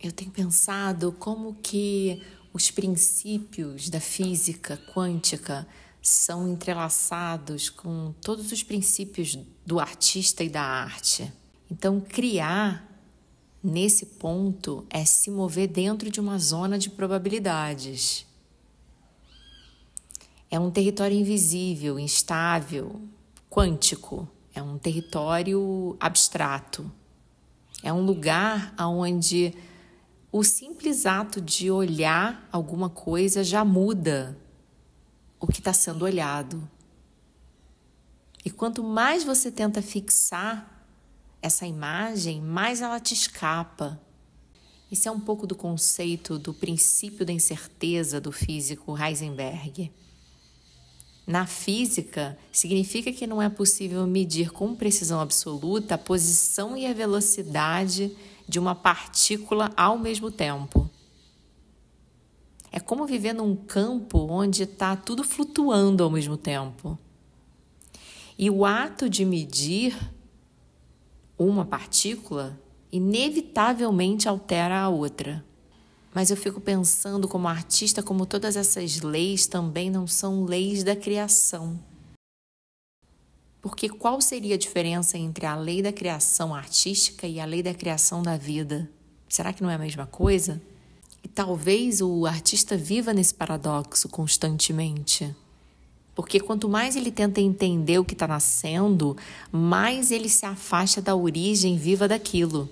Eu tenho pensado como que os princípios da física quântica são entrelaçados com todos os princípios do artista e da arte. Então, criar, nesse ponto, é se mover dentro de uma zona de probabilidades. É um território invisível, instável, quântico. É um território abstrato. É um lugar onde o simples ato de olhar alguma coisa já muda o que está sendo olhado. E quanto mais você tenta fixar essa imagem, mais ela te escapa. Esse é um pouco do conceito do princípio da incerteza do físico Heisenberg. Na física, significa que não é possível medir com precisão absoluta a posição e a velocidade de uma partícula ao mesmo tempo. É como viver num campo onde está tudo flutuando ao mesmo tempo. E o ato de medir uma partícula inevitavelmente altera a outra. Mas eu fico pensando como artista, como todas essas leis também não são leis da criação. Porque qual seria a diferença entre a lei da criação artística e a lei da criação da vida? Será que não é a mesma coisa? E talvez o artista viva nesse paradoxo constantemente. Porque quanto mais ele tenta entender o que está nascendo, mais ele se afasta da origem viva daquilo.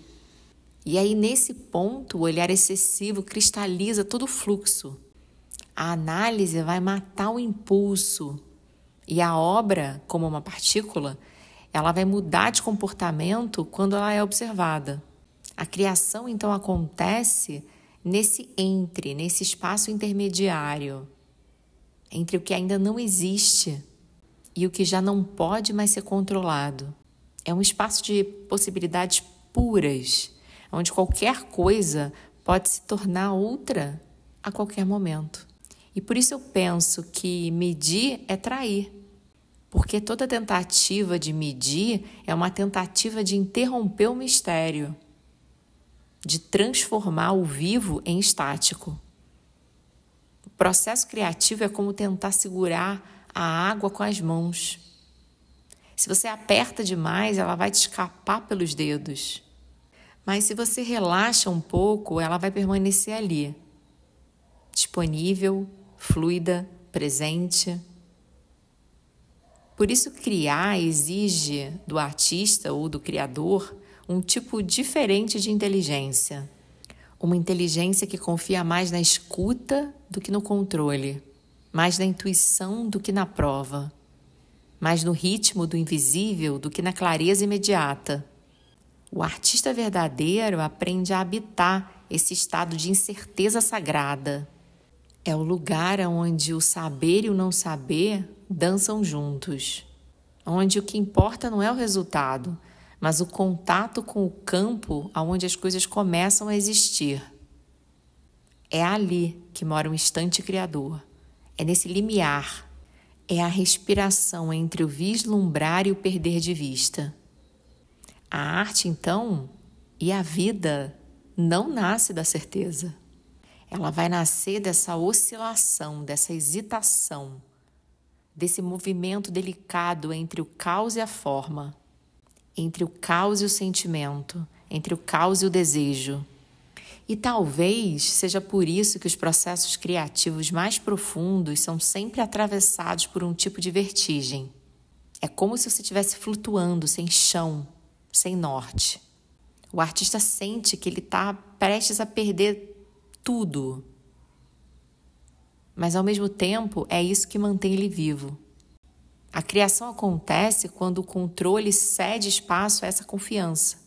E aí, nesse ponto, o olhar excessivo cristaliza todo o fluxo. A análise vai matar o impulso. E a obra, como uma partícula, ela vai mudar de comportamento quando ela é observada. A criação, então, acontece nesse espaço intermediário, entre o que ainda não existe e o que já não pode mais ser controlado. É um espaço de possibilidades puras, onde qualquer coisa pode se tornar outra a qualquer momento. E por isso eu penso que medir é trair, porque toda tentativa de medir é uma tentativa de interromper o mistério, de transformar o vivo em estático. O processo criativo é como tentar segurar a água com as mãos. Se você aperta demais, ela vai te escapar pelos dedos. Mas se você relaxa um pouco, ela vai permanecer ali, disponível, fluida, presente. Por isso, criar exige do artista ou do criador um tipo diferente de inteligência. Uma inteligência que confia mais na escuta do que no controle, mais na intuição do que na prova, mais no ritmo do invisível do que na clareza imediata. O artista verdadeiro aprende a habitar esse estado de incerteza sagrada. É o lugar onde o saber e o não saber dançam juntos, onde o que importa não é o resultado, mas o contato com o campo onde as coisas começam a existir. É ali que mora o instante criador. É nesse limiar. É a respiração entre o vislumbrar e o perder de vista. A arte, então, e a vida não nasce da certeza. Ela vai nascer dessa oscilação, dessa hesitação, desse movimento delicado entre o caos e a forma, entre o caos e o sentimento, entre o caos e o desejo. E talvez seja por isso que os processos criativos mais profundos são sempre atravessados por um tipo de vertigem. É como se você estivesse flutuando, sem chão, sem norte. O artista sente que ele está prestes a perder tudo. Mas, ao mesmo tempo, é isso que mantém ele vivo. A criação acontece quando o controle cede espaço a essa confiança.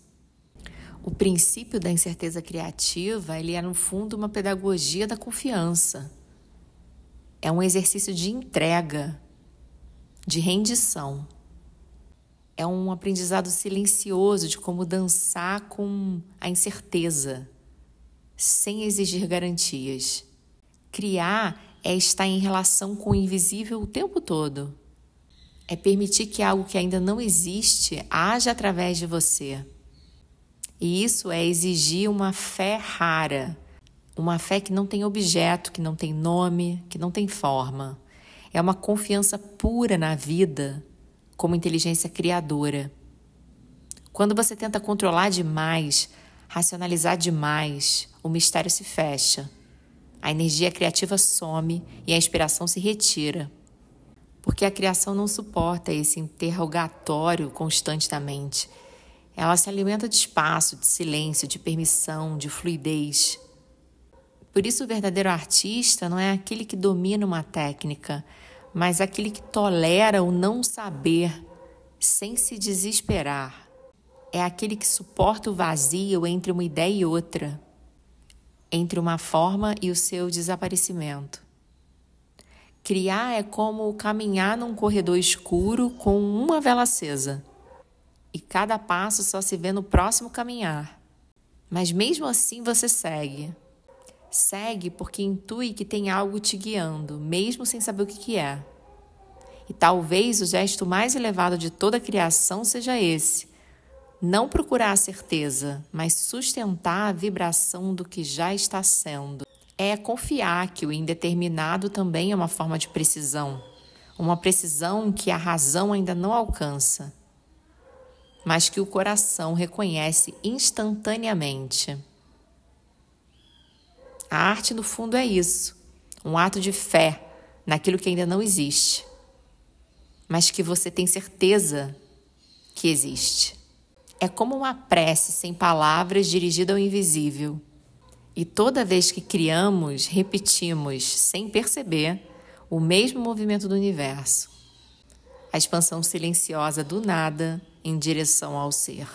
O princípio da incerteza criativa, ele é, no fundo, uma pedagogia da confiança. É um exercício de entrega, de rendição. É um aprendizado silencioso de como dançar com a incerteza, sem exigir garantias. Criar é estar em relação com o invisível o tempo todo. É permitir que algo que ainda não existe haja através de você. E isso é exigir uma fé rara, uma fé que não tem objeto, que não tem nome, que não tem forma. É uma confiança pura na vida como inteligência criadora. Quando você tenta controlar demais, racionalizar demais, o mistério se fecha. A energia criativa some e a inspiração se retira. Porque a criação não suporta esse interrogatório constante da mente. Ela se alimenta de espaço, de silêncio, de permissão, de fluidez. Por isso, o verdadeiro artista não é aquele que domina uma técnica, mas aquele que tolera o não saber sem se desesperar. É aquele que suporta o vazio entre uma ideia e outra, entre uma forma e o seu desaparecimento. Criar é como caminhar num corredor escuro com uma vela acesa. E cada passo só se vê no próximo caminhar. Mas mesmo assim você segue. Segue porque intui que tem algo te guiando, mesmo sem saber o que é. E talvez o gesto mais elevado de toda a criação seja esse. Não procurar a certeza, mas sustentar a vibração do que já está sendo. É confiar que o indeterminado também é uma forma de precisão. Uma precisão que a razão ainda não alcança, mas que o coração reconhece instantaneamente. A arte, no fundo, é isso. Um ato de fé naquilo que ainda não existe, mas que você tem certeza que existe. É como uma prece sem palavras dirigida ao invisível. E toda vez que criamos, repetimos, sem perceber, o mesmo movimento do universo. A expansão silenciosa do nada em direção ao ser.